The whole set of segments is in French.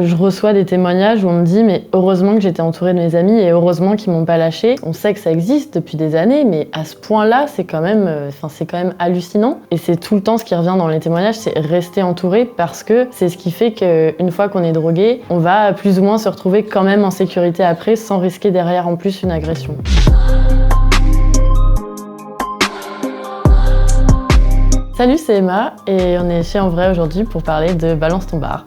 Je reçois des témoignages où on me dit mais heureusement que j'étais entourée de mes amis et heureusement qu'ils m'ont pas lâché. On sait que ça existe depuis des années, mais à ce point-là, c'est quand même hallucinant. Et c'est tout le temps ce qui revient dans les témoignages, c'est rester entouré parce que c'est ce qui fait qu'une fois qu'on est drogué, on va plus ou moins se retrouver quand même en sécurité après sans risquer derrière en plus une agression. Salut, c'est Emma et on est chez En Vrai aujourd'hui pour parler de Balance ton bar.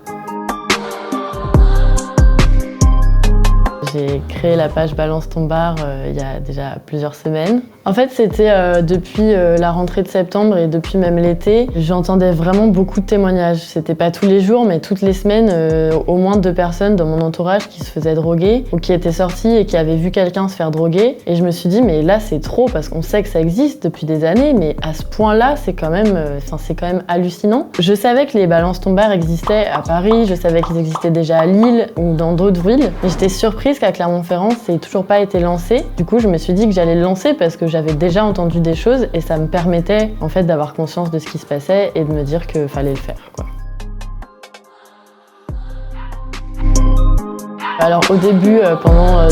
J'ai créé la page Balance ton bar il y a déjà plusieurs semaines. En fait, c'était depuis la rentrée de septembre et depuis même l'été, j'entendais vraiment beaucoup de témoignages. C'était pas tous les jours, mais toutes les semaines, au moins 2 personnes dans mon entourage qui se faisaient droguer ou qui étaient sorties et qui avaient vu quelqu'un se faire droguer. Et je me suis dit, mais là, c'est trop parce qu'on sait que ça existe depuis des années, mais à ce point-là, c'est quand même hallucinant. Je savais que les Balance ton bar existaient à Paris, je savais qu'ils existaient déjà à Lille ou dans d'autres villes, mais j'étais surprise qu'à Clermont-Ferrand, ça n'ait toujours pas été lancé. Du coup, je me suis dit que j'allais le lancer parce que j'avais déjà entendu des choses et ça me permettait en fait d'avoir conscience de ce qui se passait et de me dire qu'il fallait le faire, quoi. Alors au début, pendant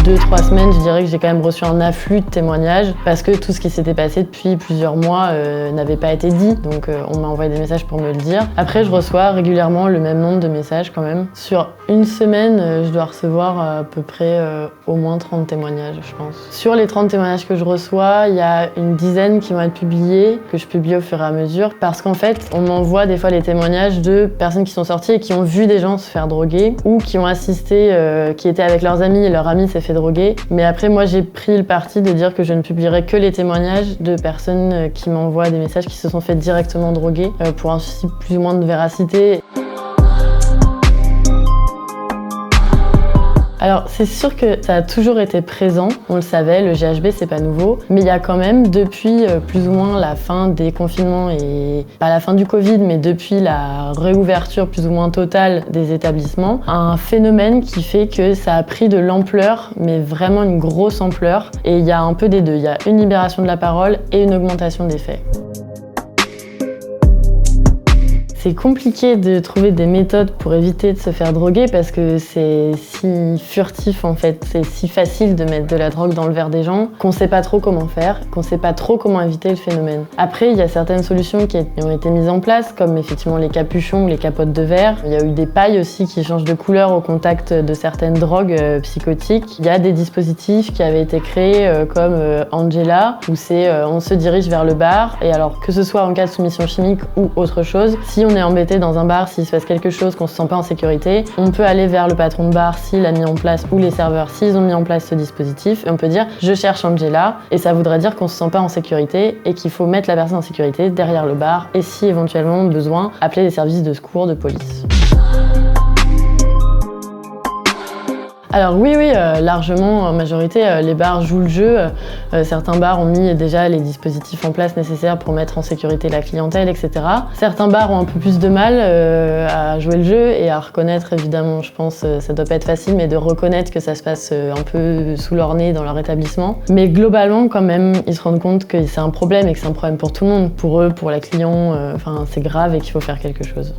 2-3 semaines, je dirais que j'ai quand même reçu un afflux de témoignages parce que tout ce qui s'était passé depuis plusieurs mois n'avait pas été dit, donc on m'a envoyé des messages pour me le dire. Après, je reçois régulièrement le même nombre de messages quand même. Sur une semaine, je dois recevoir à peu près au moins 30 témoignages, je pense. Sur les 30 témoignages que je reçois, il y a une dizaine qui vont être publiés, que je publie au fur et à mesure, parce qu'en fait, on m'envoie des fois les témoignages de personnes qui sont sorties et qui ont vu des gens se faire droguer ou qui ont assisté, qui étaient avec leurs amis et leur ami s'est fait droguer. Mais après, moi, j'ai pris le parti de dire que je ne publierai que les témoignages de personnes qui m'envoient des messages qui se sont fait directement droguer pour un souci plus ou moins de véracité. Alors, c'est sûr que ça a toujours été présent, on le savait, le GHB c'est pas nouveau, mais il y a quand même depuis plus ou moins la fin des confinements et pas la fin du Covid, mais depuis la réouverture plus ou moins totale des établissements, un phénomène qui fait que ça a pris de l'ampleur, mais vraiment une grosse ampleur, et il y a un peu des deux, il y a une libération de la parole et une augmentation des faits. C'est compliqué de trouver des méthodes pour éviter de se faire droguer parce que c'est si furtif en fait, c'est si facile de mettre de la drogue dans le verre des gens qu'on sait pas trop comment faire, qu'on sait pas trop comment éviter le phénomène. Après, il y a certaines solutions qui ont été mises en place, comme effectivement les capuchons ou les capotes de verre. Il y a eu des pailles aussi qui changent de couleur au contact de certaines drogues psychotiques. Il y a des dispositifs qui avaient été créés comme Angela, où on se dirige vers le bar, et alors que ce soit en cas de soumission chimique ou autre chose, si on est embêté dans un bar, s'il se passe quelque chose, qu'on se sent pas en sécurité, on peut aller vers le patron de bar s'il a mis en place, ou les serveurs s'ils ont mis en place ce dispositif, et on peut dire « je cherche Angela », et ça voudrait dire qu'on se sent pas en sécurité et qu'il faut mettre la personne en sécurité derrière le bar, et si éventuellement besoin, appeler les services de secours, de police. Alors oui, largement, en majorité, les bars jouent le jeu. Certains bars ont mis déjà les dispositifs en place nécessaires pour mettre en sécurité la clientèle, etc. Certains bars ont un peu plus de mal à jouer le jeu et à reconnaître, évidemment, je pense, ça doit pas être facile, mais de reconnaître que ça se passe un peu sous leur nez dans leur établissement. Mais globalement, quand même, ils se rendent compte que c'est un problème et que c'est un problème pour tout le monde, pour eux, pour la client, c'est grave et qu'il faut faire quelque chose.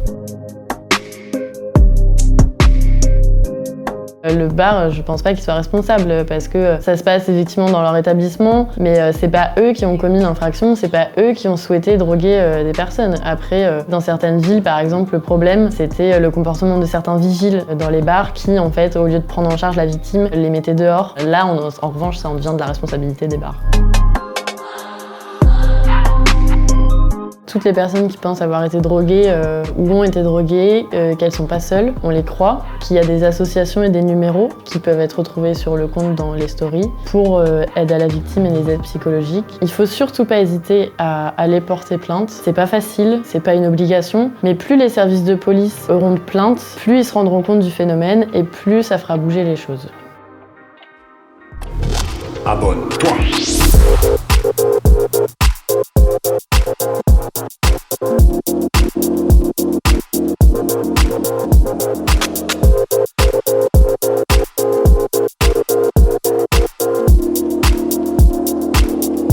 Le bar, je pense pas qu'il soit responsable parce que ça se passe effectivement dans leur établissement, mais c'est pas eux qui ont commis l'infraction, c'est pas eux qui ont souhaité droguer des personnes. Après, dans certaines villes, par exemple, le problème, c'était le comportement de certains vigiles dans les bars qui, en fait, au lieu de prendre en charge la victime, les mettaient dehors. Là, en revanche, ça en devient de la responsabilité des bars. Toutes les personnes qui pensent avoir été droguées ou ont été droguées, qu'elles sont pas seules, on les croit, qu'il y a des associations et des numéros qui peuvent être retrouvés sur le compte dans les stories pour aide à la victime et les aides psychologiques. Il faut surtout pas hésiter à aller porter plainte. C'est pas facile, c'est pas une obligation, mais plus les services de police auront de plaintes, plus ils se rendront compte du phénomène et plus ça fera bouger les choses. Abonne-toi.